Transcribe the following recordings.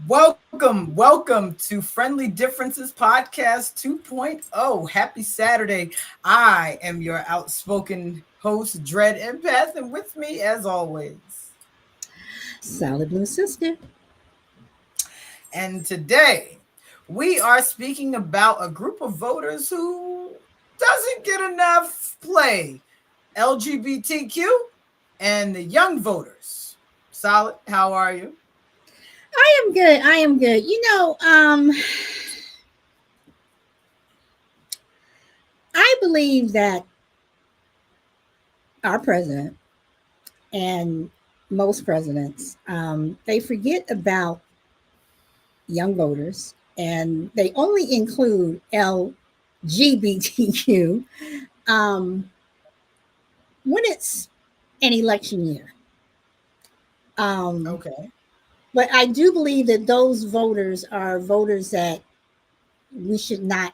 Welcome to Friendly Differences Podcast 2.0. Happy Saturday. I am your outspoken host, Dread Empath, and with me, as always, Solid Blue Sister. and today we are speaking about a group of voters who doesn't get enough play, LGBTQ and the young voters. Solid, how are you? I am good. I am good. I believe that our president and most presidents, they forget about young voters and they only include LGBTQ um, when it's an election year. Um, Okay. but I do believe that those voters are voters that we should not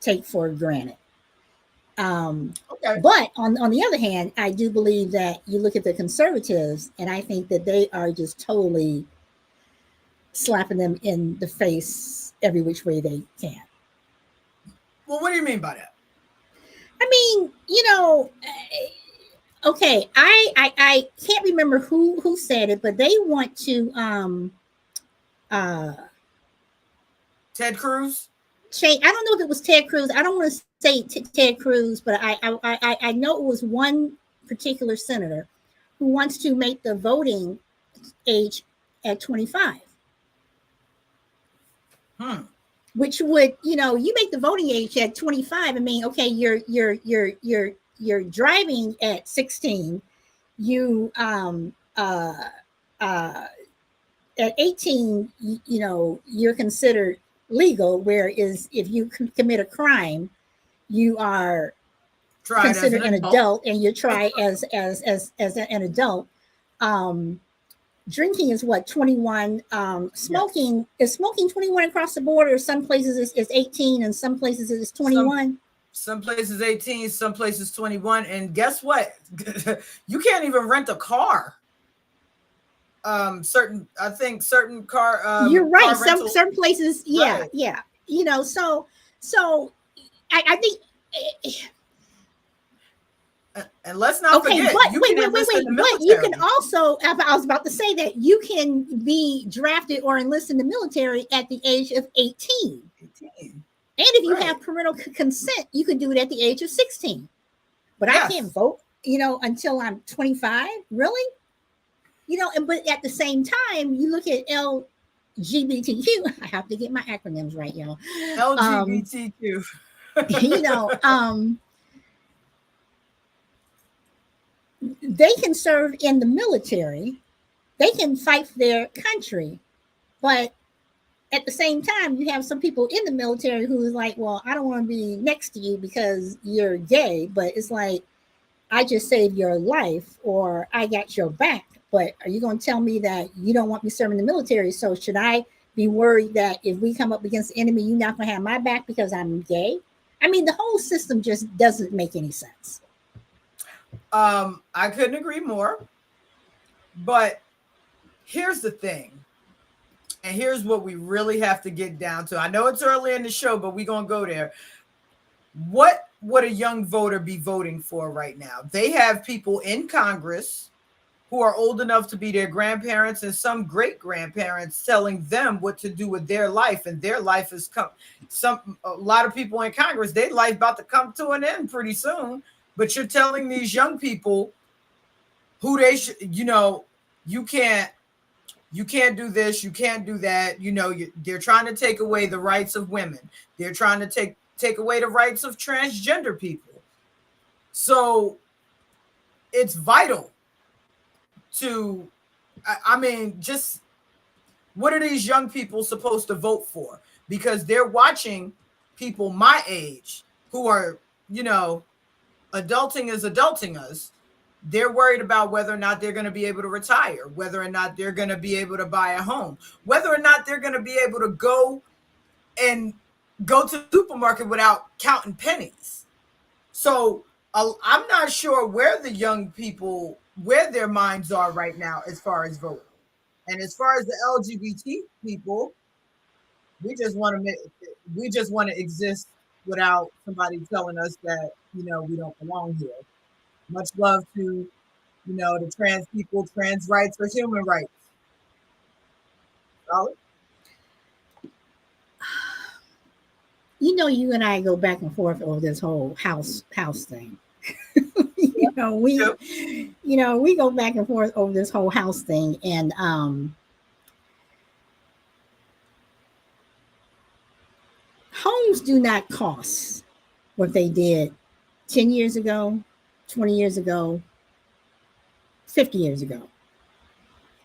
take for granted. Um, Okay. but on the other hand, I do believe that you look at the conservatives, and I think that they are just totally slapping them in the face every which way they can. Well, what do you mean by that? I mean, okay, I can't remember who said it, but they want to uh Ted Cruz? change. I don't know if it was Ted Cruz. I don't want to say Ted Cruz, but I know it was one particular senator who wants to make the voting age at 25, Hmm. which would, you make the voting age at 25. I mean, okay, you're driving at 16. You uh at 18, you're considered legal, whereas if you commit a crime, you are Tried as considered an an adult. adult and you're tried as an adult. um Drinking is what, 21. Yes. Smoking 21 across the board, or some places is 18 and some places it's Some 21. some places 18, some places 21. And guess what? You can't even rent a car. Certain I think certain You're right, car some rental. certain places, yeah, Right. yeah. So I think And let's not okay, forget, but you wait, can wait, wait, enlist in wait. the But you can military. also, I was about to say that you can be drafted or enlist in the military at the age of 18. 18. And if you Right. have parental consent, you can do it at the age of 16. But I can't Yes. vote, until I'm 25. Really? And but at the same time, you look at LGBTQ. I have to get my acronyms right, y'all. Um, LGBTQ. you know, um, they can serve in the military, they can fight for their country, but at the same time, you have some people in the military who is like, well, I don't want to be next to you because you're gay, but it's like, I just saved your life or I got your back. But are you going to tell me that you don't want me serving in the military? So should I be worried that if we come up against the enemy, you're not going to have my back because I'm gay? I mean, the whole system just doesn't make any sense. I couldn't agree more. But here's the thing. And here's what we really have to get down to. I know it's early in the show, but we're going to go there. What would a young voter be voting for right now? They have people in Congress who are old enough to be their grandparents and some great grandparents telling them what to do with their life, and their life is come a lot of people in Congress, their life about to come to an end pretty soon. But you're telling these young people who they should, you can't do this, you can't do that. They're trying to take away the rights of women. They're trying to take away the rights of transgender people. So it's vital to, I mean, just what are these young people supposed to vote for? Because they're watching people my age who are, adulting is adulting us. They're worried about whether or not they're going to be able to retire, whether or not they're going to be able to buy a home, whether or not they're going to be able to and go to the supermarket without counting pennies. So I'm not sure where the young people, where their minds are right now as far as voting. And as far as the LGBT people, we just want to exist without somebody telling us that we don't belong here. Much love to the trans people. Trans rights are human rights. Solid. You and I go back and forth over this whole house thing. We Yep. we go back and forth over this whole house thing, and homes do not cost what they did 10 years ago, 20 years ago, 50 years ago.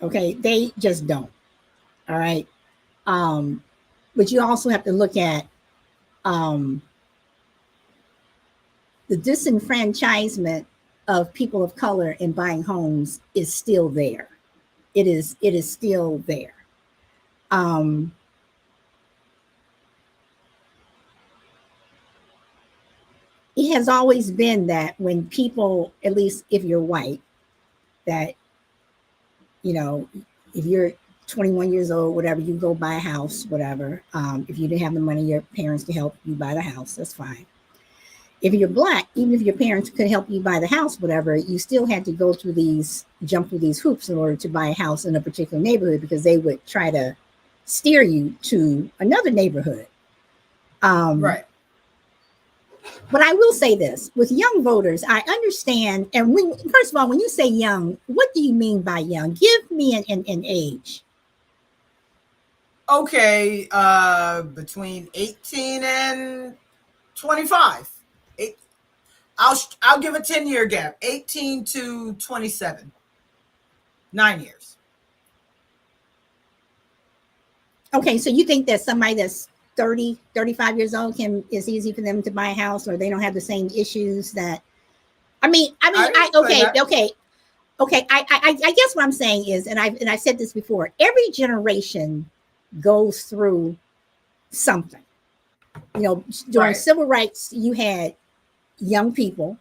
Okay, they just don't. All right. But you also have to look at the disenfranchisement of people of color in buying homes is still there. It is still there. It has always been that when people, at least if you're white, that if you're 21 years old, whatever, you go buy a house, whatever. If you didn't have the money, your parents could help you buy the house. That's fine. If you're black, even if your parents could help you buy the house, whatever, you still had to jump through these hoops in order to buy a house in a particular neighborhood, because they would try to steer you to another neighborhood. Right. But I will say this, with young voters, I understand. And first of all, when you say young, what do you mean by young? Give me an age. Okay, between 18 and 25. I'll give a 10-year gap. 18 to 27. 9 years. Okay, so you think that somebody that's 30, 35 years old is easy for them to buy a house, or they don't have the same issues that okay. I guess what I'm saying is, and I said this before, every generation goes through something. During civil rights, you had young people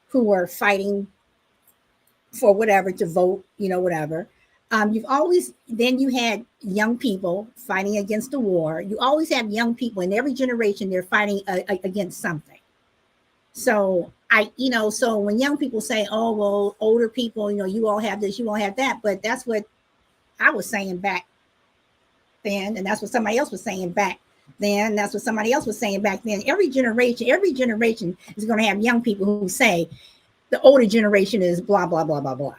who were fighting for whatever to vote, whatever. Then you had young people fighting against the war. You always have young people in every generation. They're fighting against something. So so when young people say, "Oh, well, older people, you all have this, you all have that," but that's what I was saying back then, and that's what somebody else was saying back then. That's what somebody else was saying back then. Every generation is going to have young people who say the older generation is blah blah blah blah blah.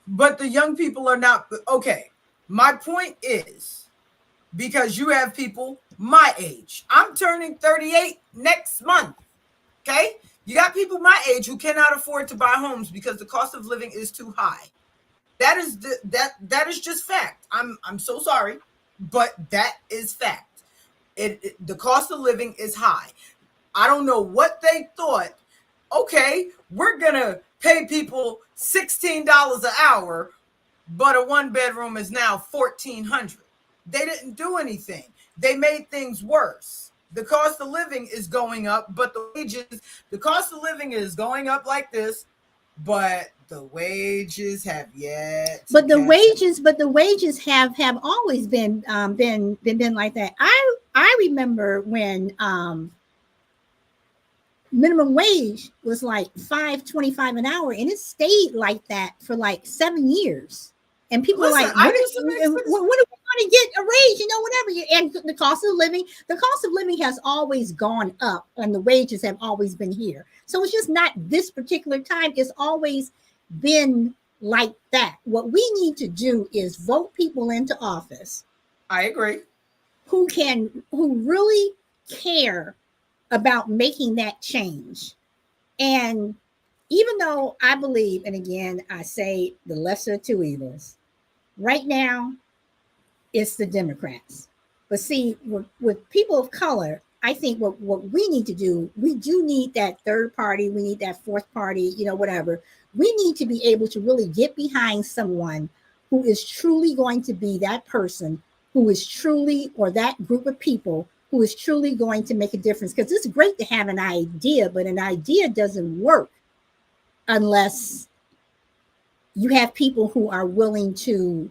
But the young people are not okay. My point is, because you have people my age. I'm turning 38 next month. Okay? You got people my age who cannot afford to buy homes because the cost of living is too high. That is just fact. I'm so sorry, but that is fact. The cost of living is high. I don't know what they thought. Okay, we're gonna pay people $16 an hour, but a 1-bedroom is now $1,400. They didn't do anything. They made things worse. The cost of living is going up, but the cost of living is going up like this, but the wages have yet. But the wages have always been like that. I remember when minimum wage was like $5.25 an hour, and it stayed like that for like 7 years. And people were like, when are we going to get a raise? Whatever. And the cost of living has always gone up, and the wages have always been here. So it's just not this particular time. It's always been like that. What we need to do is vote people into office. I agree. Who really care about making that change. And even though I believe, and again, I say the lesser of two evils, right now, it's the Democrats. But see, with people of color, I think what we need to do, we do need that third party. We need that fourth party, whatever. We need to be able to really get behind someone who is truly going to be that person who is truly, or that group of people who is truly going to make a difference. Because it's great to have an idea, but an idea doesn't work unless you have people who are willing to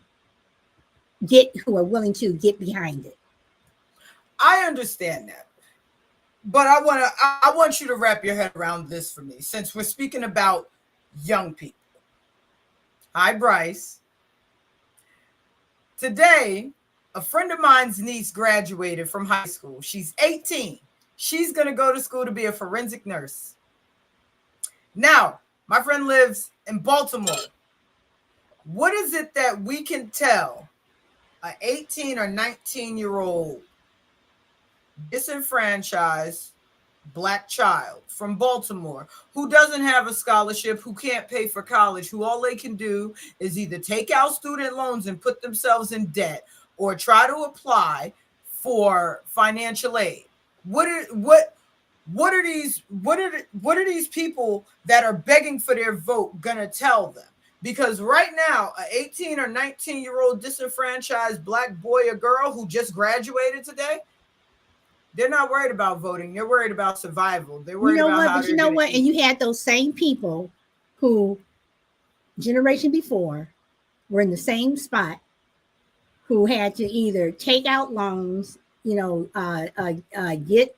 who are willing to get behind it. I understand that. But I want you to wrap your head around this for me, since we're speaking about young people. Hi, Bryce. Today, a friend of mine's niece graduated from high school. She's 18. She's going to go to school to be a forensic nurse. Now, my friend lives in Baltimore. What is it that we can tell an 18 or 19-year-old disenfranchised Black child from Baltimore who doesn't have a scholarship, who can't pay for college, who all they can do is either take out student loans and put themselves in debt or try to apply for financial aid? What are these people that are begging for their vote gonna tell them? Because right now, an 18 or 19-year-old disenfranchised Black boy or girl who just graduated today, they're not worried about voting. They're worried about survival. They're worried about how But you know what? eat. And you had those same people who, generation before, were in the same spot, who had to either take out loans, get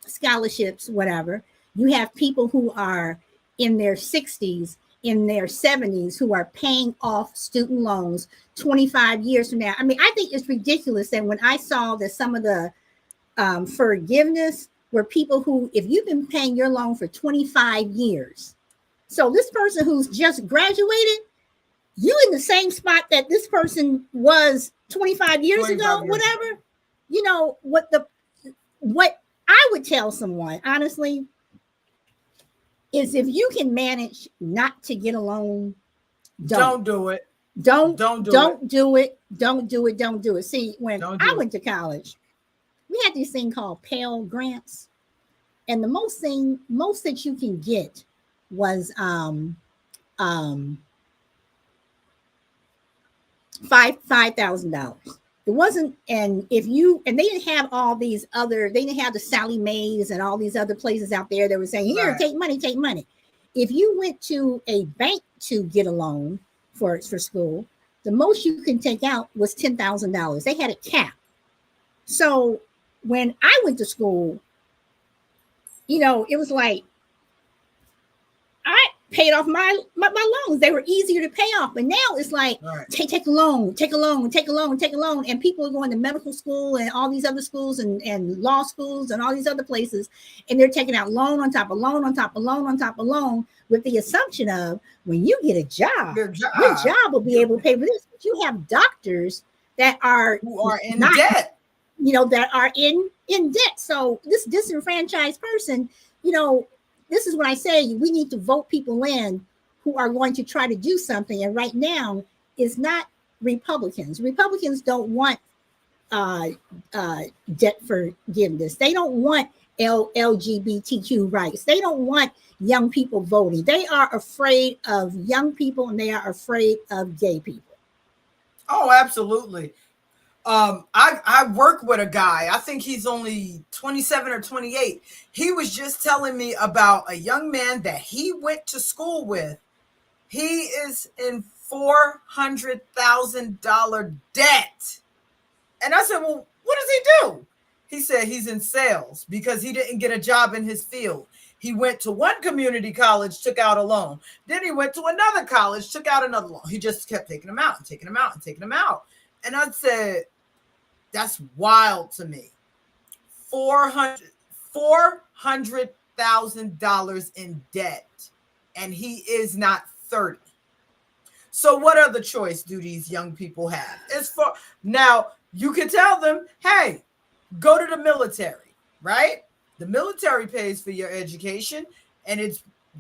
scholarships, whatever. You have people who are in their 60s, in their 70s, who are paying off student loans 25 years from now. I mean, I think it's ridiculous that when I saw that some of the forgiveness were people who, if you've been paying your loan for 25 years, so this person who's just graduated, you in the same spot that this person was 25 years ago, whatever. You know what I would tell someone, honestly, is if you can manage not to get a loan, don't do it. Don't do it. See, when I went to college, we had this thing called Pell Grants, and the most that you can get was $5,000. It wasn't, and they didn't have all these other, they didn't have the Sally Mae's and all these other places out there that were saying, here, right, take money. If you went to a bank to get a loan for school, the most you can take out was $10,000. They had a cap. So when I went to school, it was like I paid off my loans. They were easier to pay off. But now it's like, right, take a loan. And people are going to medical school and all these other schools and law schools and all these other places. And they're taking out loan on top of loan on top of loan on top of loan, with the assumption of when you get a job, your job will be able to pay for this. But you have doctors that are in debt. That are in debt. So this disenfranchised person, this is what I say, we need to vote people in who are going to try to do something. And right now is not Republicans. Republicans don't want debt forgiveness. They don't want LGBTQ rights. They don't want young people voting. They are afraid of young people, and they are afraid of gay people. Oh, absolutely. I work with a guy, I think he's only 27 or 28. He was just telling me about a young man that he went to school with. He is in $400,000 debt. And I said, well, what does he do? He said he's in sales because he didn't get a job in his field. He went to one community college, took out a loan. Then he went to another college, took out another loan. He just kept taking them out and taking them out and taking them out. And I said, that's wild to me. $400,000 in debt, and he is not 30. So what other choice do these young people have? Now you can tell them, hey, go to the military, right? The military pays for your education, and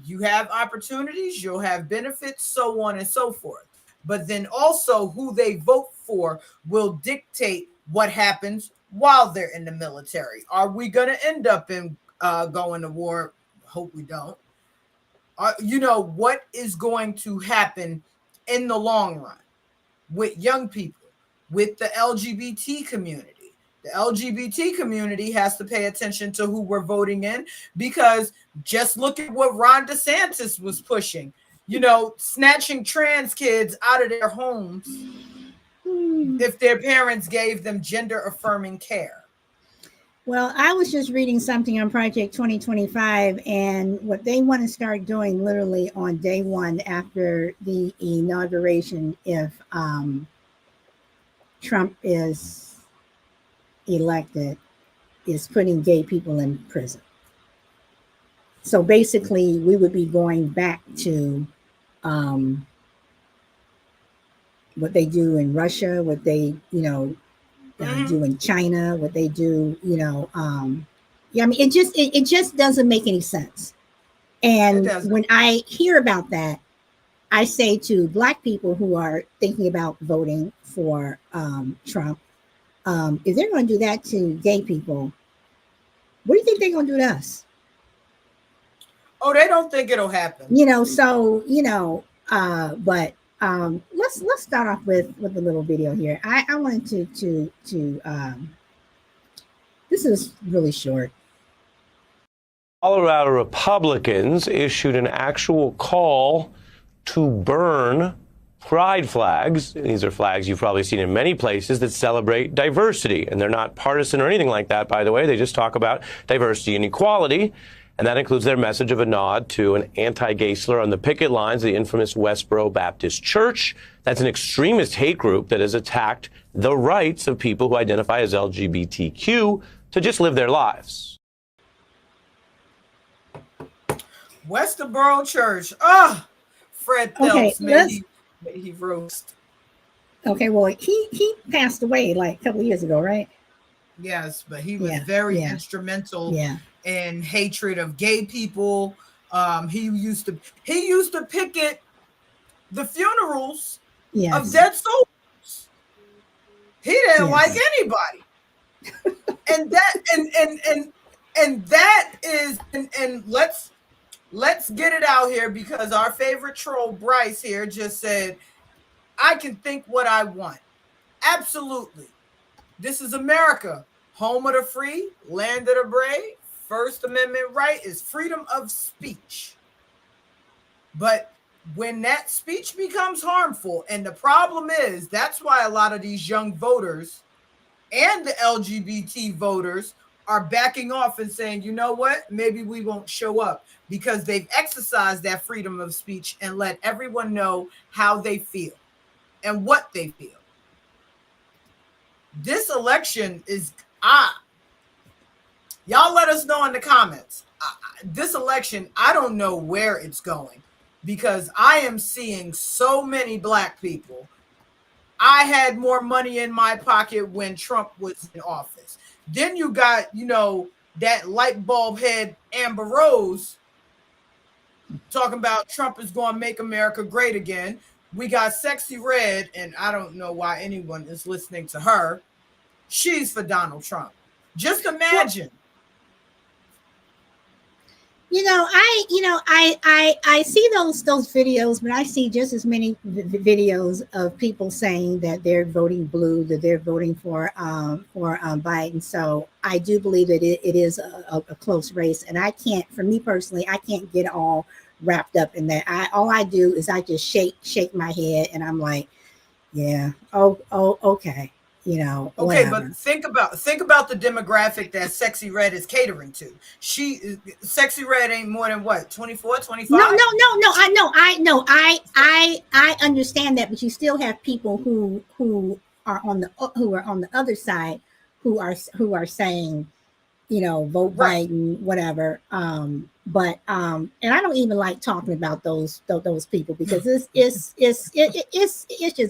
you have opportunities, you'll have benefits, so on and so forth. But then also who they vote for will dictate what happens while they're in the military. Are we going to end up in going to war? Hope we don't. What is going to happen in the long run with young people, with the LGBT community? The LGBT community has to pay attention to who we're voting in, because just look at what Ron DeSantis was pushing, snatching trans kids out of their homes if their parents gave them gender affirming care. Well, I was just reading something on Project 2025, and what they want to start doing literally on day one after the inauguration, if Trump is elected, is putting gay people in prison. So basically, we would be going back to what they do in Russia, what they, do in China, what they do, I mean, it just doesn't make any sense. And when I hear about that, I say to Black people who are thinking about voting for Trump, if they're going to do that to gay people, what do you think they're going to do to us? Oh, they don't think it'll happen. But let's start off with a little video here. I wanted to this is really short. Colorado Republicans issued an actual call to burn pride flags. These are flags you've probably seen in many places that celebrate diversity, and they're not partisan or anything like that, by the way. They just talk about diversity and equality. And that includes their message of a nod to an anti-gay slur on the picket lines of the infamous Westboro Baptist Church. That's an extremist hate group that has attacked the rights of people who identify as LGBTQ to just live their lives. Westboro Church. Fred Phelps, he roast. Okay, well, he passed away like a couple of years ago, right? Yes, but he was very instrumental in hatred of gay people. He used to picket the funerals of dead souls. He didn't like anybody. And that is let's get it out here, because our favorite troll Bryce here just said, I can think what I want. Absolutely. This is America, home of the free, land of the brave. First Amendment right is freedom of speech. But when that speech becomes harmful, and the problem is, that's why a lot of these young voters and the LGBT voters are backing off and saying, you know what, maybe we won't show up, because they've exercised that freedom of speech and let everyone know how they feel and what they feel. This election is, y'all let us know in the comments. This election, I don't know where it's going, because I am seeing so many Black people. I had more money in my pocket when Trump was in office. Then you got, that light bulb head Amber Rose talking about Trump is going to make America great again. We got Sexy Red, and I don't know why anyone is listening to her. She's for Donald Trump. Just imagine. I see those videos, but I see just as many videos of people saying that they're voting blue, that they're voting for Biden. So I do believe that it is a close race, and I can't, for me personally, I can't get all wrapped up in that. All I do is I just shake my head, and I'm like, yeah, okay. Okay, whatever. But think about the demographic that Sexy Red is catering to. Sexy Red ain't more than what, 24, 25? No. I understand that, but you still have people who are on the other side who are saying, vote right. Biden, whatever. But and I don't even like talking about those people, because it's just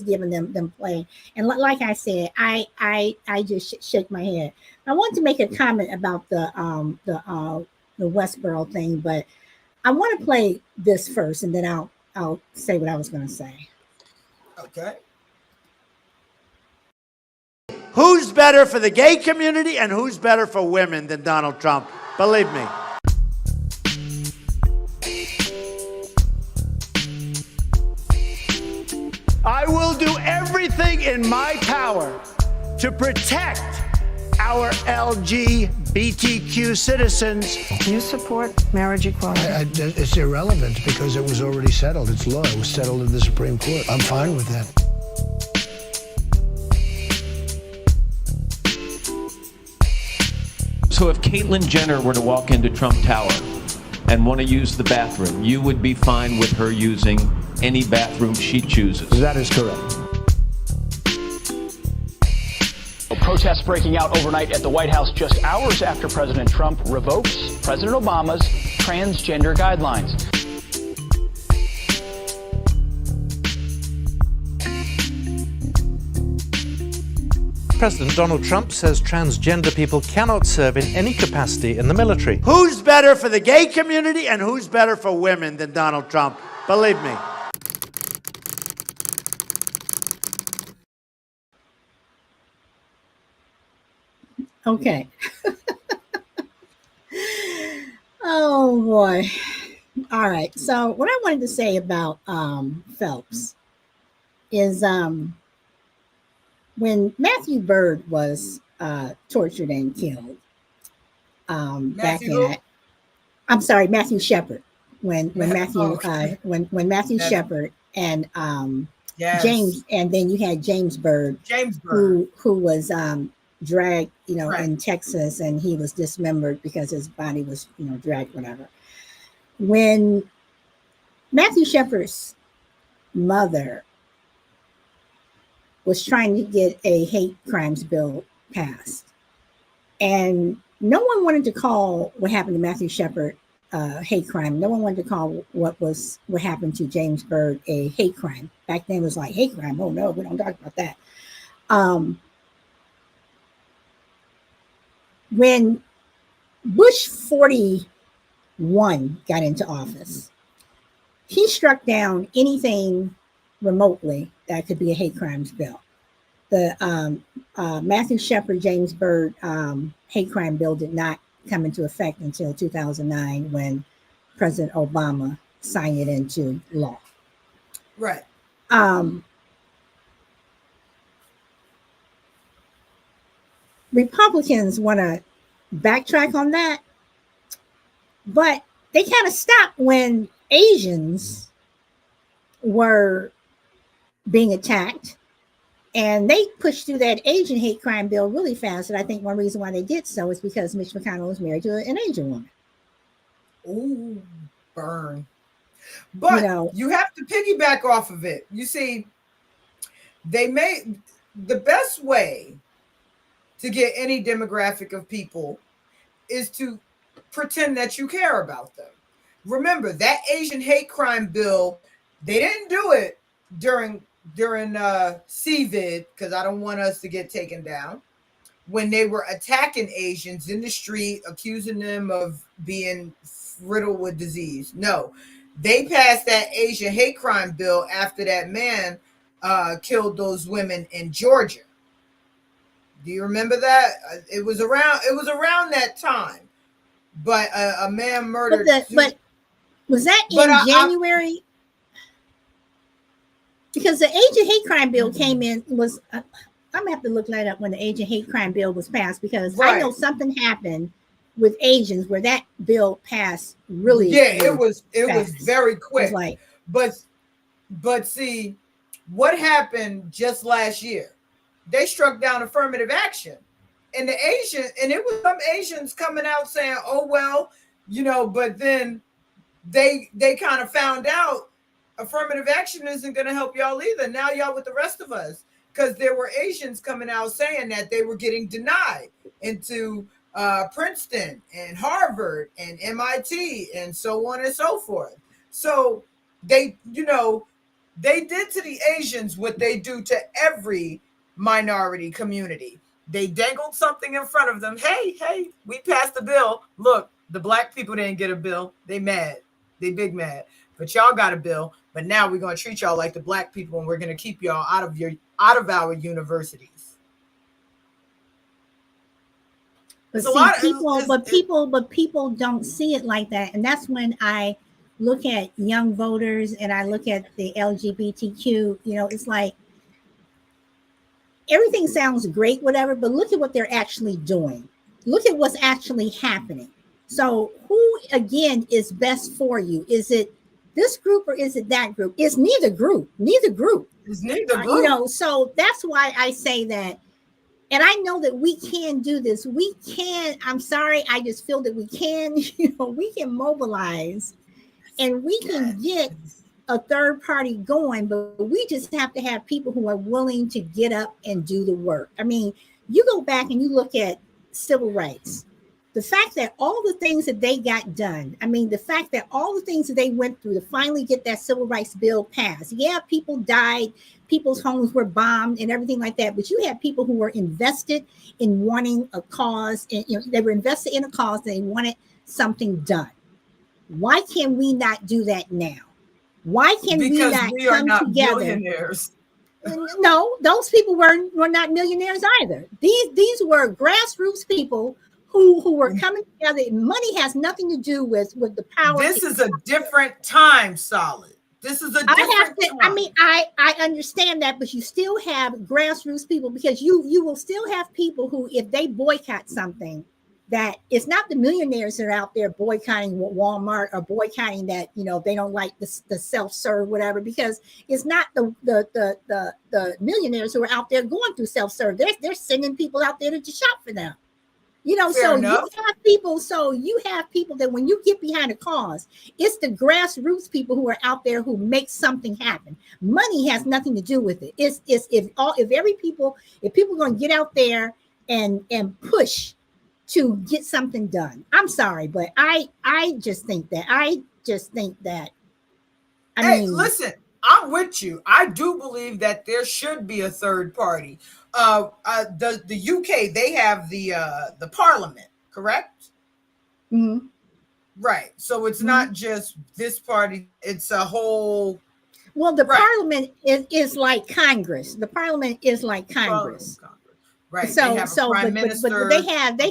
giving them play. And like I said, I just shake my head. I want to make a comment about the Westboro thing, but I want to play this first, and then I'll say what I was going to say. Okay. Who's better for the gay community and who's better for women than Donald Trump? Believe me. I will do everything in my power to protect our LGBTQ citizens. You support marriage equality? It's irrelevant, because it was already settled. It's law. It was settled in the Supreme Court. I'm fine with that. So if Caitlyn Jenner were to walk into Trump Tower and want to use the bathroom, you would be fine with her using any bathroom she chooses? That is correct. Protests breaking out overnight at the White House just hours after President Trump revokes President Obama's transgender guidelines. President Donald Trump says transgender people cannot serve in any capacity in the military. Who's better for the gay community and who's better for women than Donald Trump? Believe me. Okay. Oh boy. All right. So what I wanted to say about Phelps is when Matthew Byrd was tortured and killed back in Matthew Shepard when Matthew Shepard and James, and then you had James Byrd who was dragged, in Texas, and he was dismembered because his body was, dragged, whatever. When Matthew Shepard's mother was trying to get a hate crimes bill passed, and no one wanted to call what happened to Matthew Shepard hate crime. No one wanted to call what happened to James Byrd a hate crime. Back then it was like hate crime. Oh no, we don't talk about that. When Bush 41 got into office, he struck down anything remotely that could be a hate crimes bill. The Matthew Shepard, James Byrd hate crime bill did not come into effect until 2009 when President Obama signed it into law. Right. Republicans want to backtrack on that, but they kind of stopped when Asians were being attacked, and they pushed through that Asian hate crime bill really fast. And I think one reason why they did so is because Mitch McConnell was married to an Asian woman. Ooh, burn. But you have to piggyback off of it. You see, they made the best way to get any demographic of people is to pretend that you care about them. Remember that Asian hate crime bill, they didn't do it during CVID, because I don't want us to get taken down, when they were attacking Asians in the street, accusing them of being riddled with disease. No, they passed that Asian hate crime bill after that man killed those women in Georgia. Do you remember that? It was around that time. But a man murdered. But was that in January? Because the Asian hate crime bill came in I'm gonna have to look that up when the Asian hate crime bill was passed, because I know something happened with Asians where that bill passed really. Yeah, it was very quick. But see, what happened just last year? They struck down affirmative action, and it was some Asians coming out saying, "Oh well, but then they kind of found out affirmative action isn't going to help y'all either. Now y'all with the rest of us." Because there were Asians coming out saying that they were getting denied into Princeton and Harvard and MIT and so on and so forth. So they did to the Asians what they do to every minority community. They dangled something in front of them. Hey, we passed the bill. Look, the black people didn't get a bill. They mad. They big mad. But y'all got a bill. But now we're going to treat y'all like the black people, and we're going to keep y'all out of our universities. But people don't see it like that. And that's when I look at young voters and I look at the LGBTQ, it's like everything sounds great, whatever, but look at what they're actually doing. Look at what's actually happening. So who, again, is best for you? Is it this group or is it that group? It's neither group. It's neither group. So that's why I say that And I know that we can do this. We can, I'm sorry, I just feel that we can, we can mobilize and we can get a third party going, but we just have to have people who are willing to get up and do the work. I mean, you go back and you look at civil rights, the fact that all the things that they got done, I mean, the fact that all the things that they went through to finally get that civil rights bill passed. Yeah, people died, people's homes were bombed and everything like that, but you had people who were invested in wanting a cause, and they were invested in a cause, and they wanted something done. Why can we not do that now? Why can we not come together? Millionaires. No, those people were not millionaires either. These were grassroots people who were coming together. Money has nothing to do with the power. This is a different time, Solid. This is a different time. I mean, I understand that, but you still have grassroots people, because you will still have people who, if they boycott something, that it's not the millionaires that are out there boycotting Walmart or boycotting that, they don't like the self-serve, whatever, because it's not the millionaires who are out there going through self-serve. They're sending people out there to shop for them. Fair enough. You have people that when you get behind a cause, it's the grassroots people who are out there who make something happen. Money has nothing to do with it. It's if people are going to get out there and push to get something done. I'm sorry, but I just think that listen, I'm with you. I do believe that there should be a third party. The UK, they have the parliament, correct? Mm-hmm. Right. So it's not just this party, it's a whole. Well, the parliament is like Congress. The parliament is like Congress. Right. So they have a prime minister. But they have the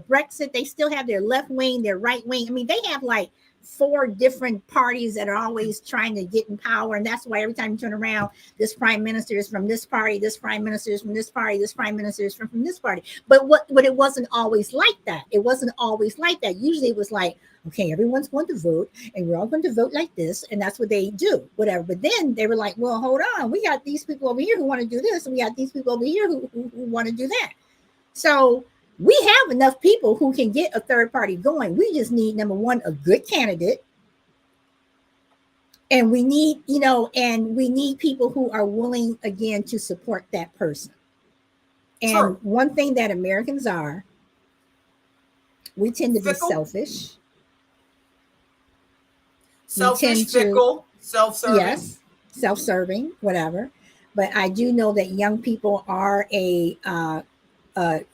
Brexit. They still have their left wing, their right wing. I mean, they have like 4 different parties that are always trying to get in power, and that's why every time you turn around, this prime minister is from this party, this prime minister is from this party, this prime minister is from this party. But it wasn't always like that. It wasn't always like that. Usually, it was like, okay, everyone's going to vote, and we're all going to vote like this, and that's what they do, whatever. But then they were like, well, hold on, we got these people over here who want to do this, and we got these people over here who want to do that. So we have enough people who can get a third party going. We just need, number one, a good candidate. And we need, people who are willing, again, to support that person. And Sure. One thing that Americans are, we tend to be selfish. Fickle, self-serving. Yes, self-serving, whatever. But I do know that young people are a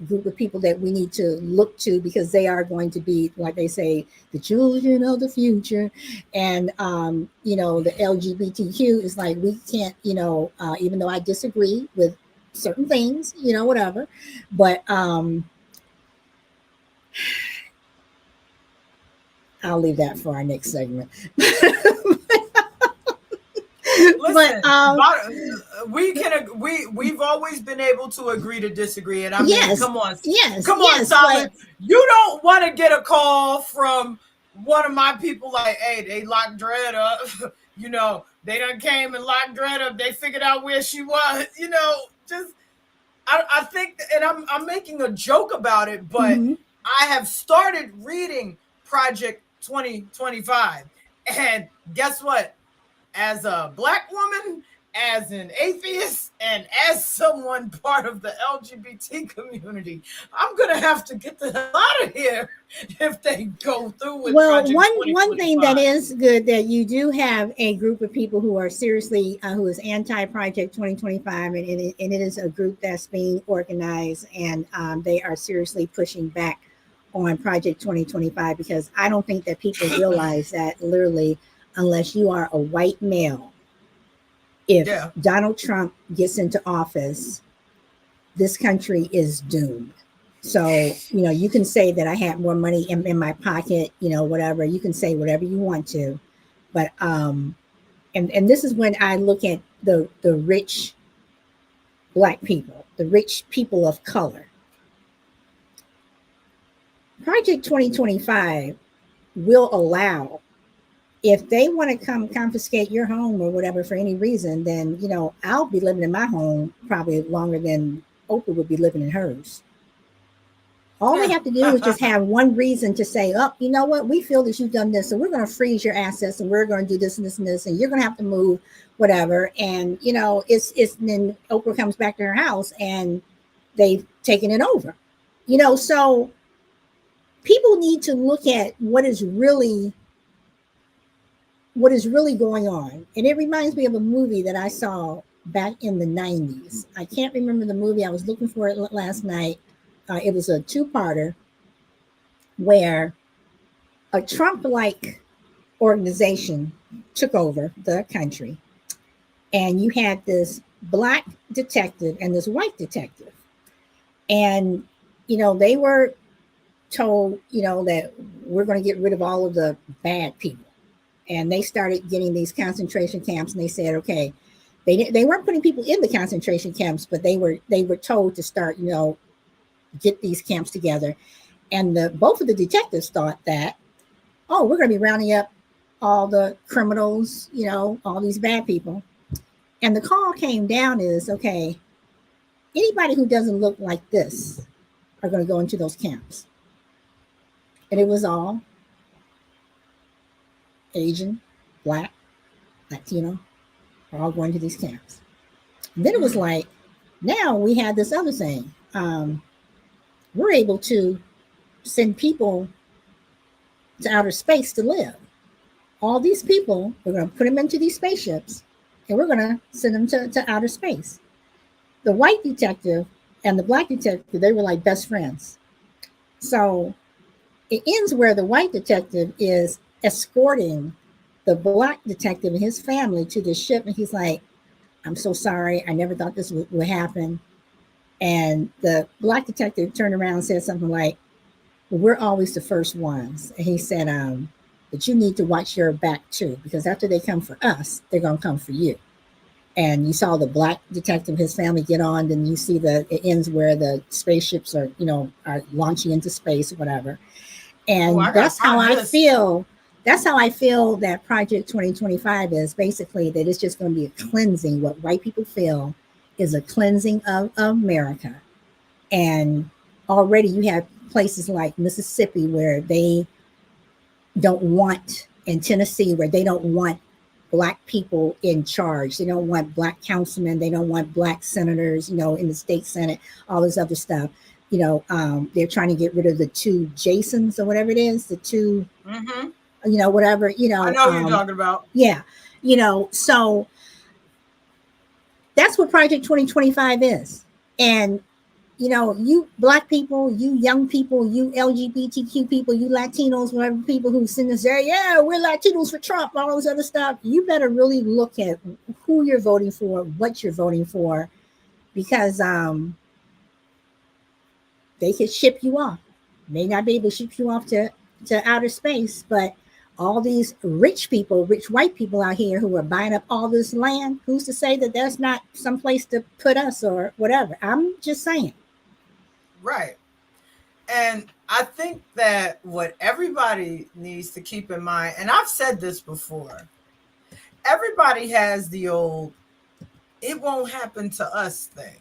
group of people that we need to look to, because they are going to be, like they say, the children of the future. And the LGBTQ is like, we can't, even though I disagree with certain things, whatever, but I'll leave that for our next segment. Listen, we've always been able to agree to disagree, and I mean, come on, Solid. You don't want to get a call from one of my people like, hey, they locked Dread up. They done came and locked Dread up. They figured out where she was. I think, and I'm making a joke about it, but I have started reading Project 2025, and guess what? As a Black woman, as an atheist, and as someone part of the LGBT community, I'm gonna have to get the hell out of here if they go through with. Well, one thing that is good, that you do have a group of people who are seriously who is anti-Project 2025, and it is a group that's being organized, and they are seriously pushing back on Project 2025, because I don't think that people realize that, literally, unless you are a white male, if Donald Trump gets into office, this country is doomed. So, you can say that I had more money in my pocket, whatever. You can say whatever you want to. But, and this is when I look at the rich Black people, the rich people of color. Project 2025 will allow if they want to come confiscate your home or whatever for any reason, then, you know, I'll be living in my home probably longer than Oprah would be living in hers. All they have to do is just have one reason to say, oh, you know what, we feel that you've done this, so we're going to freeze your assets, and we're going to do this and this and this, and you're going to have to move, whatever. And, you know, it's then Oprah comes back to her house and they've taken it over. You know, so people need to look at what is really going on. And it reminds me of a movie that I saw back in the 90s. I can't remember the movie. I was looking for it last night. It was a two-parter where a Trump-like organization took over the country, and you had this black detective and this white detective. And, you know, they were told, you know, that we're going to get rid of all of the bad people. And they started getting these concentration camps, and they said, okay, they weren't putting people in the concentration camps, but they were told to start, you know, get these camps together. And both of the detectives thought that, oh, we're going to be rounding up all the criminals, you know, all these bad people. And the call came down is, okay, anybody who doesn't look like this are going to go into those camps. And it was all Asian, Black, Latino, are all going to these camps. And then it was like, now we had this other thing. We're able to send people to outer space to live. All these people, we're going to put them into these spaceships, and we're going to send them to outer space. The white detective and the black detective, they were like best friends. So it ends where the white detective is escorting the black detective and his family to the ship, and he's like, I'm so sorry. I never thought this would happen. And the black detective turned around and said something like, well, we're always the first ones. And he said, but you need to watch your back too, because after they come for us, they're going to come for you. And you saw the black detective, his family get on, then you see it ends where the spaceships are, you know, are launching into space or whatever. And that's how I feel. That's how I feel that Project 2025 is basically, that it's just going to be a cleansing. What white people feel is a cleansing of America. And already you have places like Mississippi where they don't want, in Tennessee, where they don't want Black people in charge. They don't want Black councilmen. They don't want Black senators, you know, in the state Senate, all this other stuff. You know, they're trying to get rid of the two Jasons or whatever it is, the two, you know, whatever, you know. I know what you're talking about. Yeah. You know, so that's what Project 2025 is. And, you know, you Black people, you young people, you LGBTQ people, you Latinos, whatever people who send us there, yeah, we're Latinos for Trump, all this other stuff. You better really look at who you're voting for, what you're voting for, because they could ship you off. May not be able to ship you off to outer space, but all these rich people, rich white people out here who are buying up all this land, who's to say that there's not some place to put us or whatever? I'm just saying. Right. And I think that what everybody needs to keep in mind, and I've said this before, everybody has the old, it won't happen to us thing.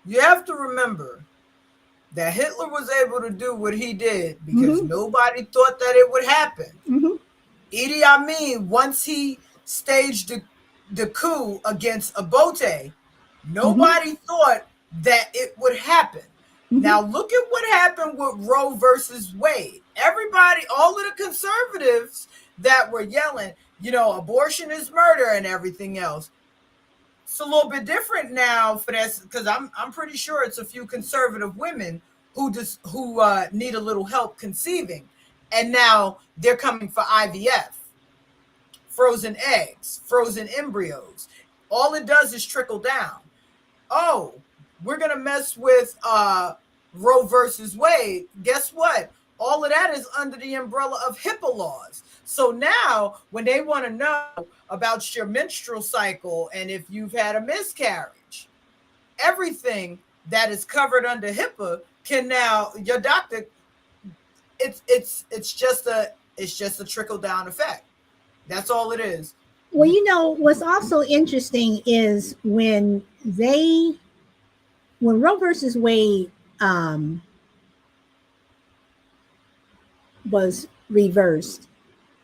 You have to remember that Hitler was able to do what he did because nobody thought that it would happen. Idi Amin, once he staged the coup against Obote, nobody thought that it would happen. Now look at what happened with Roe versus Wade. Everybody, all of the conservatives that were yelling, you know, abortion is murder and everything else. It's a little bit different now for that, because I'm pretty sure it's a few conservative women who need a little help conceiving, and now they're coming for IVF, frozen eggs, frozen embryos. All it does is trickle down. Oh, we're gonna mess with Roe versus Wade. Guess what? All of that is under the umbrella of HIPAA laws. So now when they want to know about your menstrual cycle and if you've had a miscarriage, everything that is covered under HIPAA can now, your doctor, it's just It's just a trickle down effect. That's all it is. Well, you know, what's also interesting is when Roe versus Wade was reversed,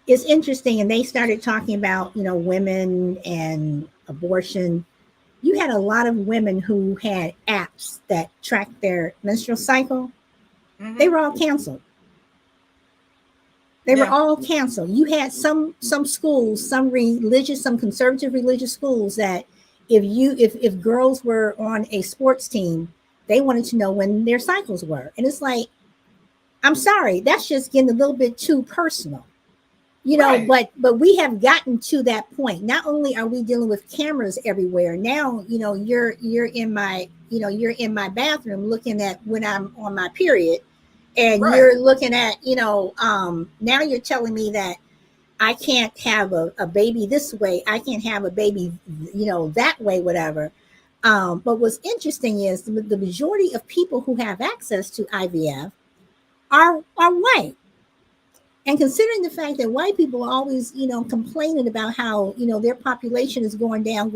it's interesting, and they started talking about, you know, women and abortion. You had a lot of women who had apps that tracked their menstrual cycle. Mm-hmm. They were all canceled. They were all canceled. You had some schools, some conservative religious schools that if girls were on a sports team, they wanted to know when their cycles were. And it's like, I'm sorry, that's just getting a little bit too personal. You know, right. but we have gotten to that point. Not only are we dealing with cameras everywhere now, you know, you're in my bathroom looking at when I'm on my period, and right. You're looking at, you know, now you're telling me that I can't have a baby this way, I can't have a baby, you know, that way, whatever. But what's interesting is the majority of people who have access to IVF are white. And considering the fact that white people are always, you know, complaining about how, you know, their population is going down,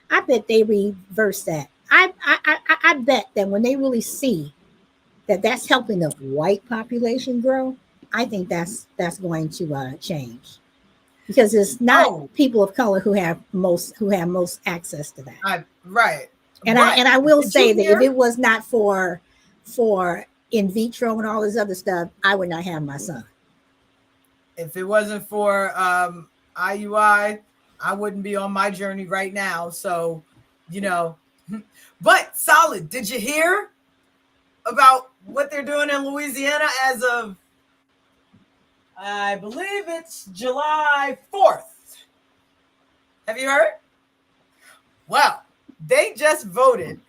I bet they reverse that. I bet that when they really see that that's helping the white population grow, I think that's going to change, because it's not people of color who have most access to that. Right. And I will say that if it was not for in vitro and all this other stuff, I would not have my son. If it wasn't for IUI, I wouldn't be on my journey right now. So, you know, but Solid, did you hear about what they're doing in Louisiana as of, I believe it's July 4th? Have you heard? Well, they just voted.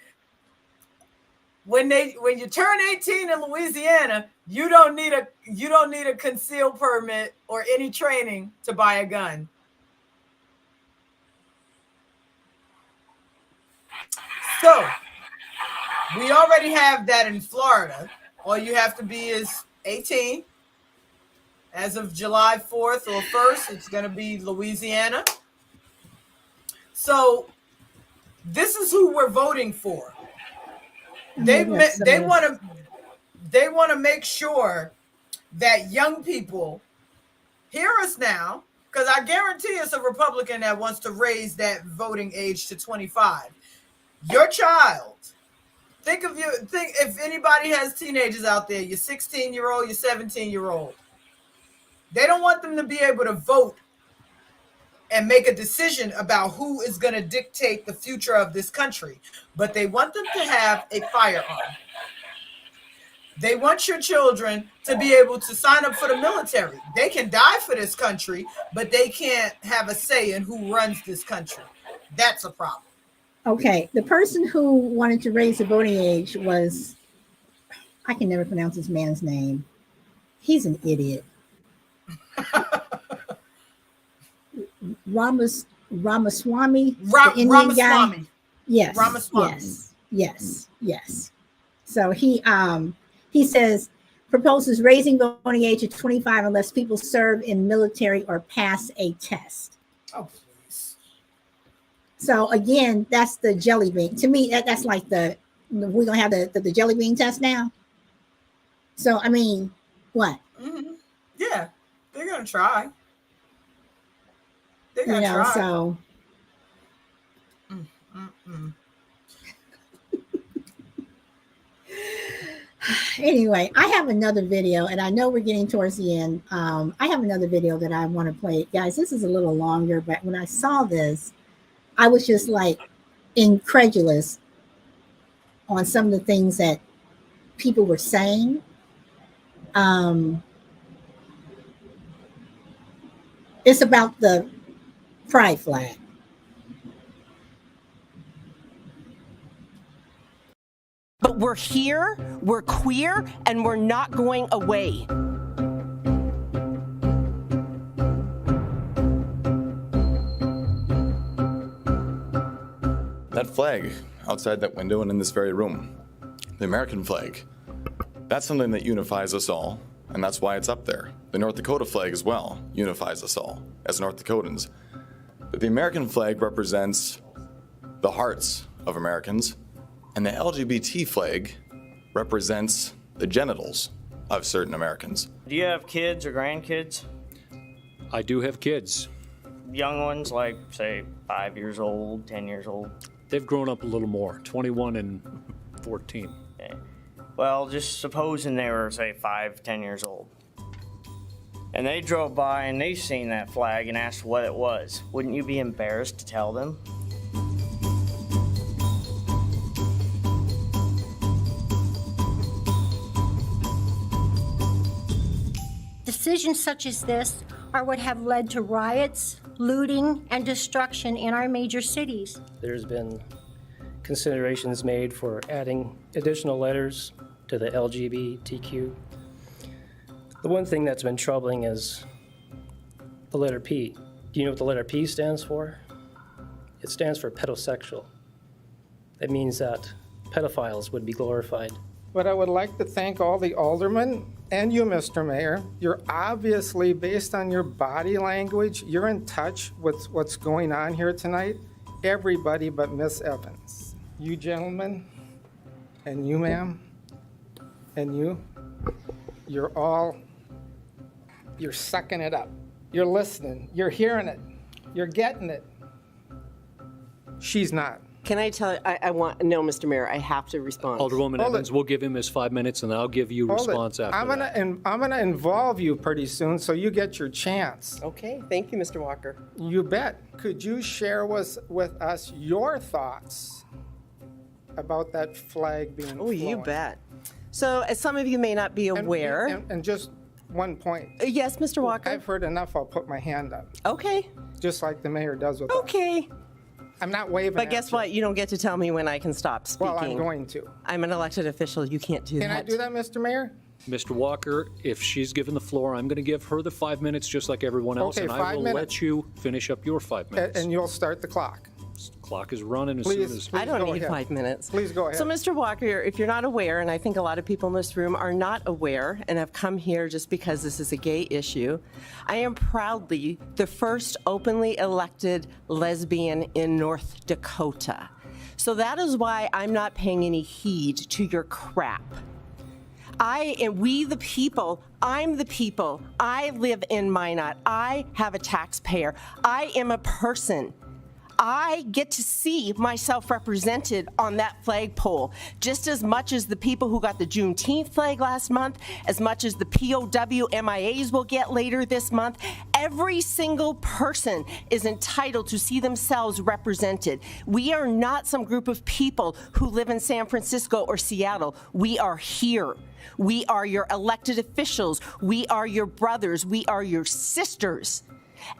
When you turn 18 in Louisiana, you don't need a concealed permit or any training to buy a gun. So we already have that in Florida. All you have to be is 18. As of July 4th or 1st, it's going to be Louisiana. So this is who we're voting for. They want to make sure that young people hear us now, because I guarantee it's a Republican that wants to raise that voting age to 25. Your child, think if anybody has teenagers out there, your 16-year-old, your 17-year-old, they don't want them to be able to vote and make a decision about who is going to dictate the future of this country, but they want them to have a firearm. They want your children to be able to sign up for the military. They can die for this country, but they can't have a say in who runs this country. That's a problem. Okay, the person who wanted to raise the voting age was, I can never pronounce this man's name. He's an idiot. Ramaswamy, the Indian guy. Yes, Ramaswamy. Yes. So he says proposes raising voting age to 25 unless people serve in military or pass a test. Oh, please. So again, that's the jelly bean. To me, that's like we're gonna have the jelly bean test now. So I mean, what? Mm-hmm. Yeah, they're gonna try. They're gonna try. So. Anyway, I have another video, and I know we're getting towards the end. I have another video that I want to play. Guys, this is a little longer, but when I saw this, I was just like incredulous on some of the things that people were saying. It's about the pride flag. But we're here, we're queer, and we're not going away. That flag outside that window and in this very room, the American flag, that's something that unifies us all. and that's why it's up there. The North Dakota flag as well unifies us all as North Dakotans. But the American flag represents the hearts of Americans, and the LGBT flag represents the genitals of certain Americans. Do you have kids or grandkids? I do have kids. Young ones, like, say, 5 years old, 10 years old? They've grown up a little more, 21 and 14. Okay. Well, just supposing they were, say, 5, 10 years old. And they drove by and they seen that flag and asked what it was. Wouldn't you be embarrassed to tell them? Decisions such as this are what have led to riots, looting, and destruction in our major cities. There's been considerations made for adding additional letters to the LGBTQ. The one thing that's been troubling is the letter P. Do you know what the letter P stands for? It stands for pedosexual. That means that pedophiles would be glorified. But I would like to thank all the aldermen and you, Mr. Mayor. You're obviously, based on your body language, you're in touch with what's going on here tonight. Everybody but Miss Evans. You gentlemen, and you ma'am, and you're sucking it up. You're listening, you're hearing it, you're getting it. She's not. Can I tell you, no, Mr. Mayor, I have to respond. Alderwoman Evans, we'll give him his 5 minutes, and then I'll give you a response after that. I'm gonna involve you pretty soon, so you get your chance. Okay, thank you, Mr. Walker. You bet. Could you share with us your thoughts about that flag being flown? You bet. So, as some of you may not be aware. And just one point. Yes, Mr. Walker. I've heard enough, I'll put my hand up. Okay. Just like the mayor does with us. Okay. I'm not waving. But guess what? You don't get to tell me when I can stop speaking. Well, I'm going to. I'm an elected official. You can't do that. Can I do that, Mr. Mayor? Mr. Walker, if she's given the floor, I'm going to give her the 5 minutes just like everyone else, Okay, and I will 5 minutes. let you finish up your 5 minutes. And you'll start the clock. Clock is running as Please, soon as... I don't go need ahead. 5 minutes. Please go ahead. So, Mr. Walker, if you're not aware, and I think a lot of people in this room are not aware and have come here just because this is a gay issue, I am proudly the first openly elected lesbian in North Dakota. So that is why I'm not paying any heed to your crap. We the people, I'm the people. I live in Minot. I have a taxpayer. I am a person. I get to see myself represented on that flagpole just as much as the people who got the Juneteenth flag last month, as much as the POW MIAs will get later this month. Every single person is entitled to see themselves represented. We are not some group of people who live in San Francisco or Seattle. We are here. We are your elected officials. We are your brothers. We are your sisters.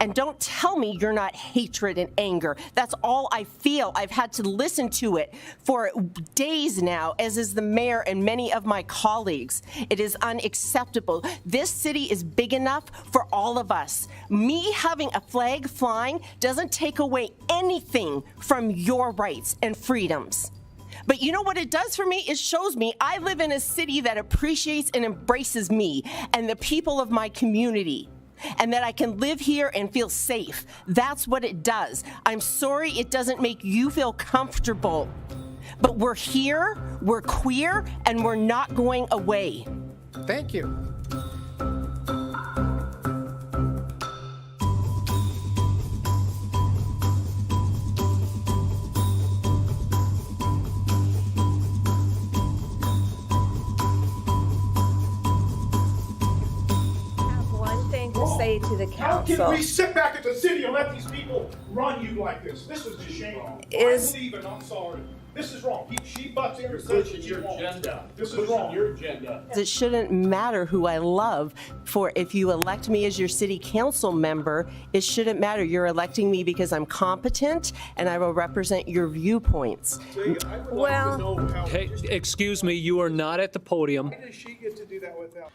And don't tell me you're not hatred and anger. That's all I feel. I've had to listen to it for days now, as is the mayor and many of my colleagues. It is unacceptable. This city is big enough for all of us. Me having a flag flying doesn't take away anything from your rights and freedoms. But you know what it does for me? It shows me I live in a city that appreciates and embraces me and the people of my community, and that I can live here and feel safe. That's what it does. I'm sorry it doesn't make you feel comfortable, but we're here, we're queer, and we're not going away. Thank you. Say to the council. How can we sit back at the city and let these people run you like this? This is a shame. I believe it. I'm sorry. This is wrong. She butts in and says she's wrong. This is wrong. Your agenda. It shouldn't matter who I love. For if you elect me as your city council member, it shouldn't matter. You're electing me because I'm competent and I will represent your viewpoints. Hey, excuse me, you are not at the podium. Why does she get to do that without?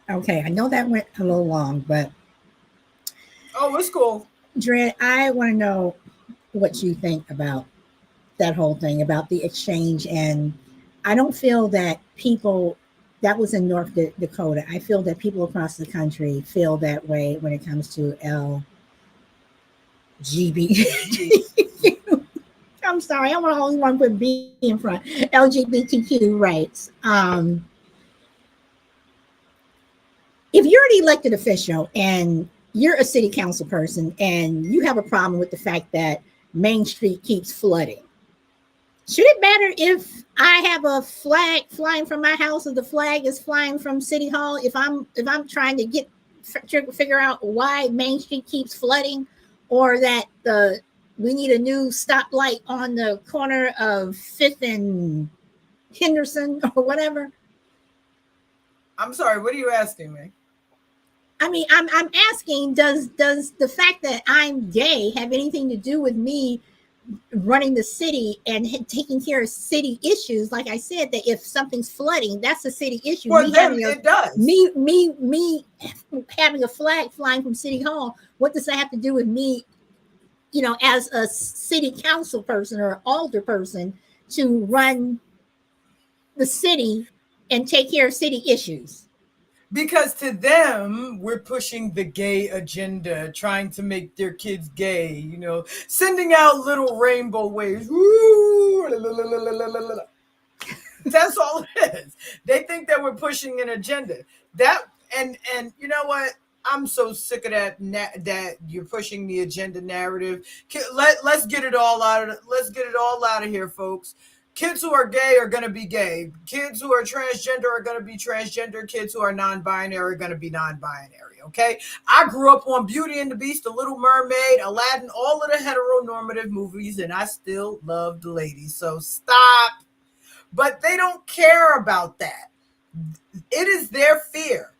Okay, I know that went a little long, but it's cool. Dred, I want to know what you think about that whole thing, about the exchange. And I don't feel that people that was in North Dakota. I feel that people across the country feel that way when it comes to LGBT. I'm sorry, I'm the only one with B in front. LGBTQ rights. If you're an elected official and you're a city council person and you have a problem with the fact that Main Street keeps flooding, should it matter if I have a flag flying from my house or the flag is flying from City Hall? If I'm trying to figure out why Main Street keeps flooding, or that we need a new stoplight on the corner of 5th and Henderson or whatever. I'm sorry, what are you asking me? I mean, I'm asking, does the fact that I'm gay have anything to do with me running the city and taking care of city issues? Like I said, that if something's flooding, that's a city issue. For them, it does. Me having a flag flying from City Hall, what does that have to do with me, as a city council person or alder person to run the city and take care of city issues? Because to them, we're pushing the gay agenda, trying to make their kids gay, sending out little rainbow waves. Woo, la, la, la, la, la, la, la. That's all it is. They think that we're pushing an agenda. And you know what? I'm so sick of that you're pushing the agenda narrative. Let's get it all out of here, folks. Kids who are gay are going to be gay. Kids who are transgender are going to be transgender. Kids who are non-binary are going to be non-binary, okay? I grew up on Beauty and the Beast, The Little Mermaid, Aladdin, all of the heteronormative movies, and I still love the ladies. So stop. But they don't care about that. It is their fear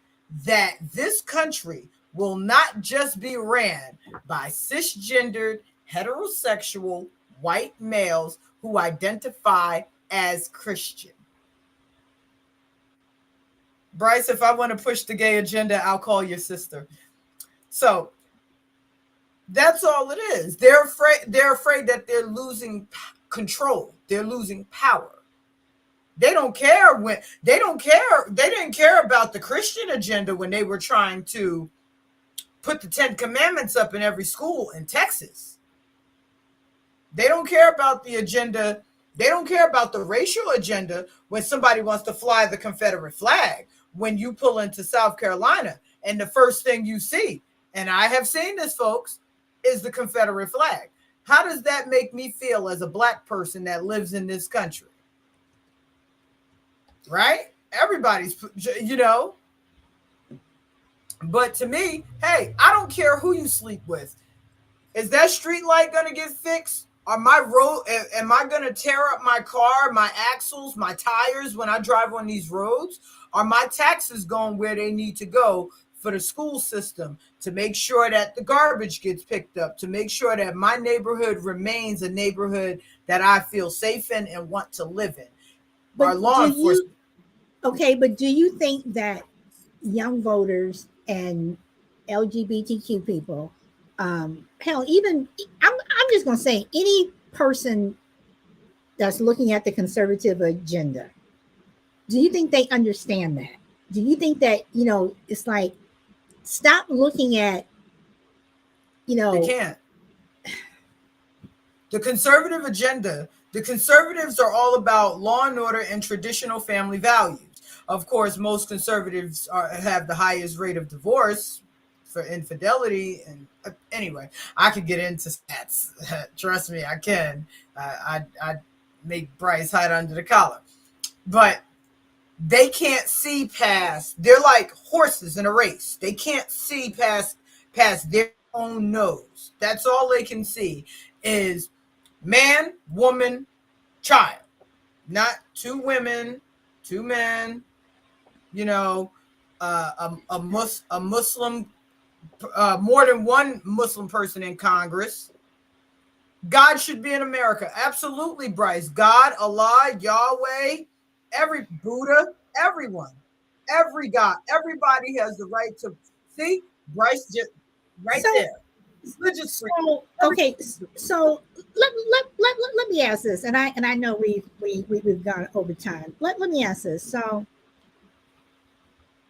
that this country will not just be ran by cisgendered, heterosexual, white males who identify as Christian. Bryce, if I want to push the gay agenda, I'll call your sister. So that's all it is. They're afraid that they're losing control. They're losing power. They don't care they didn't care about the Christian agenda when they were trying to put the 10 Commandments up in every school in Texas. They don't care about the agenda. They don't care about the racial agenda when somebody wants to fly the Confederate flag. When you pull into South Carolina and the first thing you see, and I have seen this, folks, is the Confederate flag. How does that make me feel as a Black person that lives in this country? Right? Everybody's, But to me, hey, I don't care who you sleep with. Is that street light going to get fixed? Am I going to tear up my car, my axles, my tires when I drive on these roads? Are my taxes going where they need to go for the school system, to make sure that the garbage gets picked up, to make sure that my neighborhood remains a neighborhood that I feel safe in and want to live in? But our law enforcement. But do you think that young voters and LGBTQ people, hell, even I'm just going to say any person that's looking at the conservative agenda, do you think they understand that? Do you think that, it's like, stop looking at, They can't. The conservative agenda, the conservatives are all about law and order and traditional family values. Of course, most conservatives have the highest rate of divorce for infidelity. And anyway, I could get into stats. Trust me, I can. I make Bryce hide under the collar. But they can't see past. They're like horses in a race. They can't see past their own nose. That's all they can see is man, woman, child. Not two women, two men, a Muslim, more than one Muslim person in Congress. God should be in America. Absolutely, Bryce. God, Allah, Yahweh, every Buddha, everyone, every God, everybody has the right to see. Bryce just right there. religious freedom. So, okay, so let me ask this, and I know we've gone over time. Let me ask this. So,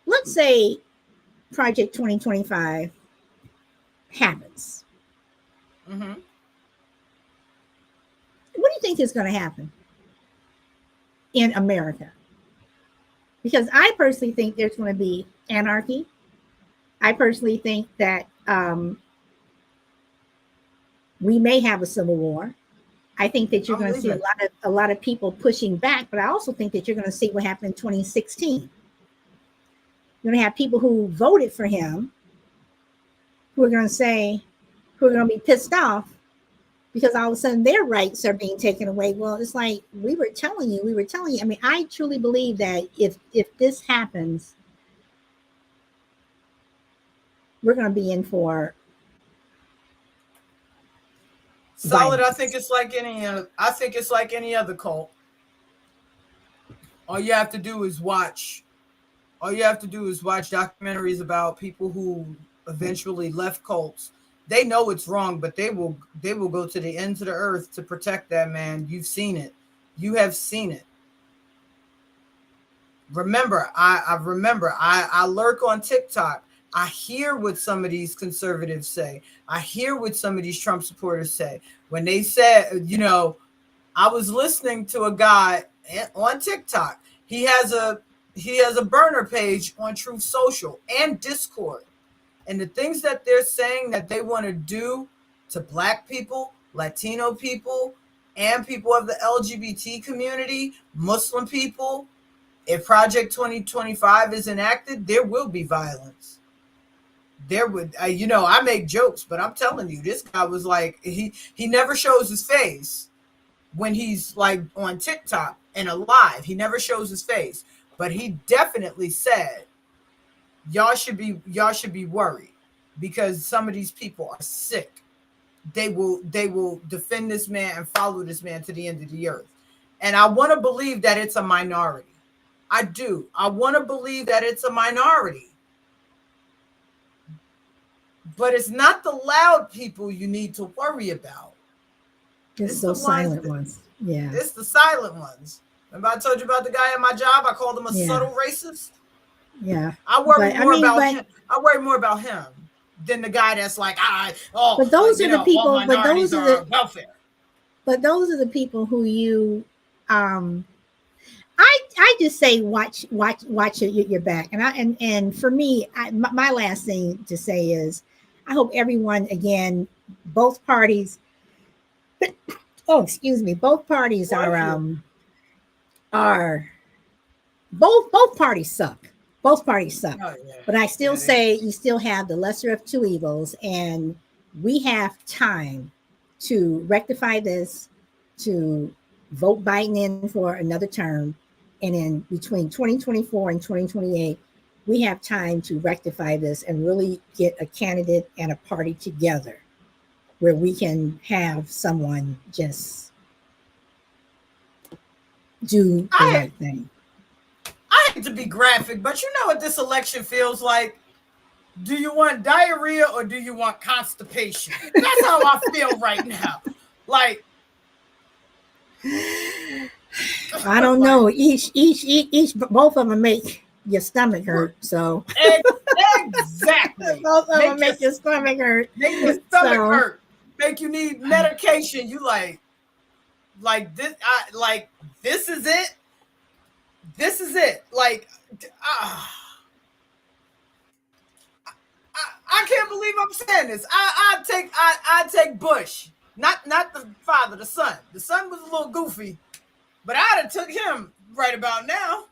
let's say Project 2025 happens. Mm-hmm. What do you think is going to happen in America? Because I personally think there's going to be anarchy. I personally think that we may have a civil war. I think that you're going to see a lot of people pushing back, but I also think that you're going to see what happened in 2016. You're going to have people who voted for him who are going to be pissed off because all of a sudden their rights are being taken away. Well, it's like we were telling you. I mean, I truly believe that if this happens, we're going to be in for solid. violence. I think it's like any other cult. All you have to do is watch documentaries about people who eventually left cults. They know it's wrong, but they will go to the ends of the earth to protect that man. You've seen it. You have seen it. Remember, I lurk on TikTok. I hear what some of these conservatives say. I hear what some of these Trump supporters say. When they said, I was listening to a guy on TikTok. He has a burner page on Truth Social and Discord. And the things that they're saying that they want to do to Black people, Latino people, and people of the LGBT community, Muslim people, if Project 2025 is enacted, there will be violence. There would, I make jokes, but I'm telling you, this guy was like, he never shows his face when he's like on TikTok and alive. He never shows his face, but he definitely said, y'all should be worried because some of these people are sick. They will defend this man and follow this man to the end of the earth. And I want to believe that it's a minority. I do. I want to believe that it's a minority. But it's not the loud people you need to worry about. It's those silent ones. Yeah. It's the silent ones. Remember I told you about the guy at my job? I called him a subtle racist. Yeah. I worry more about him than the guy that's like, but those are the people, all minorities are welfare. But those are the people who you I just say watch your back. And for me, my last thing to say is I hope everyone, again, both parties both parties are both parties suck. Both parties suck. Oh, yeah. But I still say you still have the lesser of two evils, and we have time to rectify this, to vote Biden in for another term. And in between 2024 and 2028, we have time to rectify this and really get a candidate and a party together where we can have someone just do the right thing. I hate to be graphic, but you know what this election feels like? Do you want diarrhea or do you want constipation? That's how I feel right now. Like, I don't know. Both of them make your stomach hurt. So exactly, both of them make your stomach hurt. Make your stomach hurt. Make you need medication. You like this. This is it. This is it. Like, I can't believe I'm saying this. I take Bush, not the father, the son. The son was a little goofy, but I'd have took him right about now.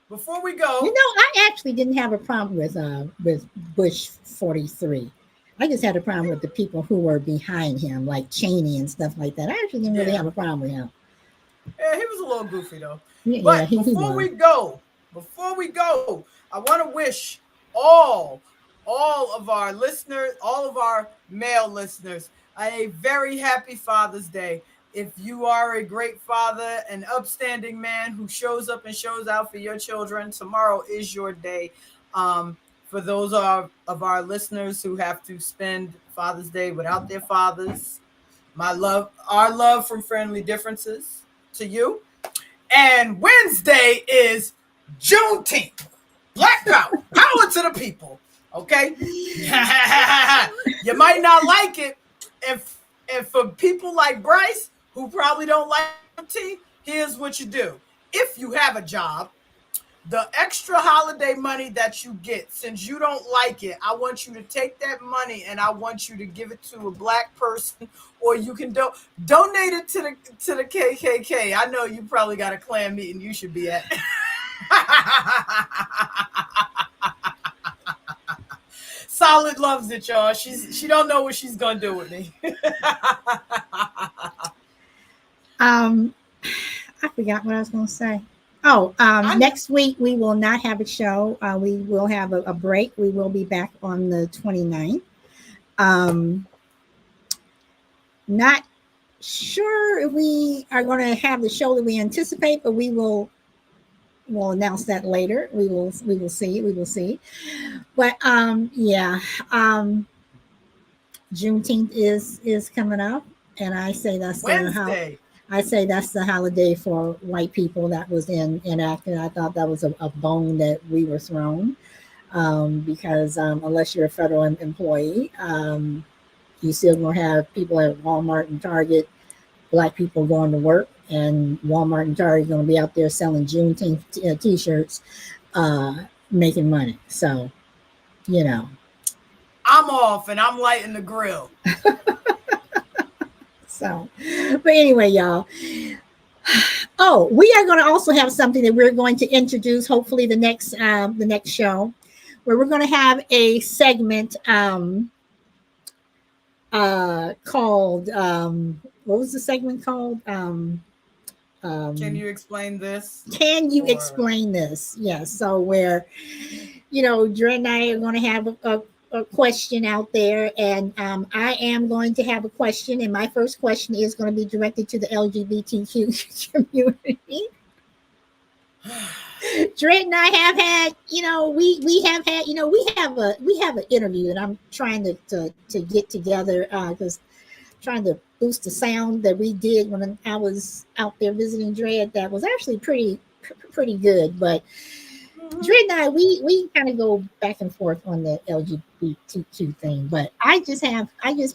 Before we go, I actually didn't have a problem with Bush 43. I just had a problem with the people who were behind him, like Cheney and stuff like that. I actually didn't really have a problem with him. Yeah, he was a little goofy though. Yeah, but before we go, I want to wish all of our listeners, all of our male listeners, a very happy Father's Day. If you are a great father, an upstanding man who shows up and shows out for your children, tomorrow is your day. For those of our listeners who have to spend Father's Day without their fathers, our love from Friendly Differences to you. And Wednesday is Juneteenth. Black power. Power to the people. Okay? You might not like it. And for people like Bryce, who probably don't like Juneteenth, here's what you do. If you have a job, the extra holiday money that you get, since you don't like it, I want you to take that money and I want you to give it to a Black person, or you can donate it to the KKK. I know you probably got a Klan meeting you should be at. Solid loves it, y'all. She don't know what she's gonna do with me. I forgot what I was going to say. Oh, next week we will not have a show. We will have a break. We will be back on the 29th. Not sure if we are going to have the show that we anticipate, but we'll announce that later. We will see. But yeah, Juneteenth is coming up, and I say that's Wednesday. I say that's the holiday for white people that was enacted. I thought that was a bone that we were thrown, because unless you're a federal employee, you still gonna have people at Walmart and Target, Black people going to work, and Walmart and Target gonna be out there selling Juneteenth t-shirts, making money. So, you know, I'm off and I'm lighting the grill. So, but anyway, y'all. Oh, we are going to also have something that we're going to introduce, hopefully the next show, where we're going to have a segment called what was the segment called? Can you explain this? Can you explain this? Yes. So where, Dre and I are going to have a question out there, and I am going to have a question, and my first question is going to be directed to the LGBTQ community. Dre and I have had, we have an interview that I'm trying to get together, because trying to boost the sound that we did when I was out there visiting Dre. That was actually pretty good, but Dre and I, we kind of go back and forth on the LGBTQ thing, but I just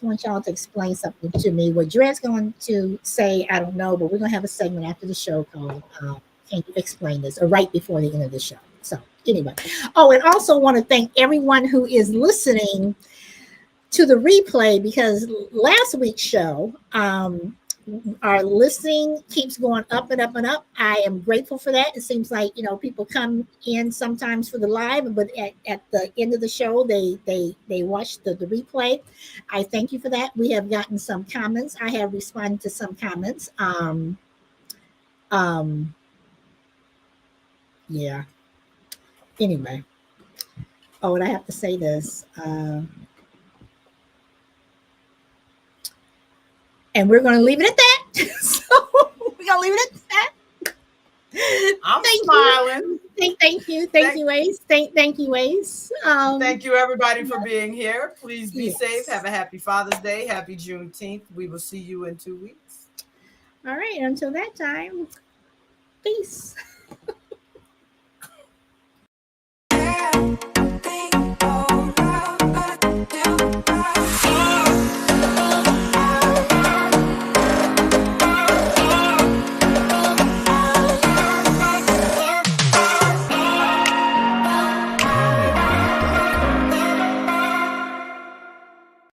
want y'all to explain something to me. What Dre's going to say, I don't know, but we're going to have a segment after the show called Can You Explain This? Or right before the end of the show. So anyway. Oh, and also want to thank everyone who is listening to the replay, because last week's show, our listening keeps going up and up and up. I am grateful for that. It seems like, people come in sometimes for the live, but at the end of the show, they watch the replay. I thank you for that. We have gotten some comments. I have responded to some comments. Yeah. Anyway. Oh, and I have to say this. And we're going to leave it at that. So we're going to leave it at that. I'm smiling. Thank you, Ace. Thank you, Ace. Thank you, everybody, for being here. Please be safe. Have a happy Father's Day. Happy Juneteenth. We will see you in 2 weeks. All right. Until that time, peace.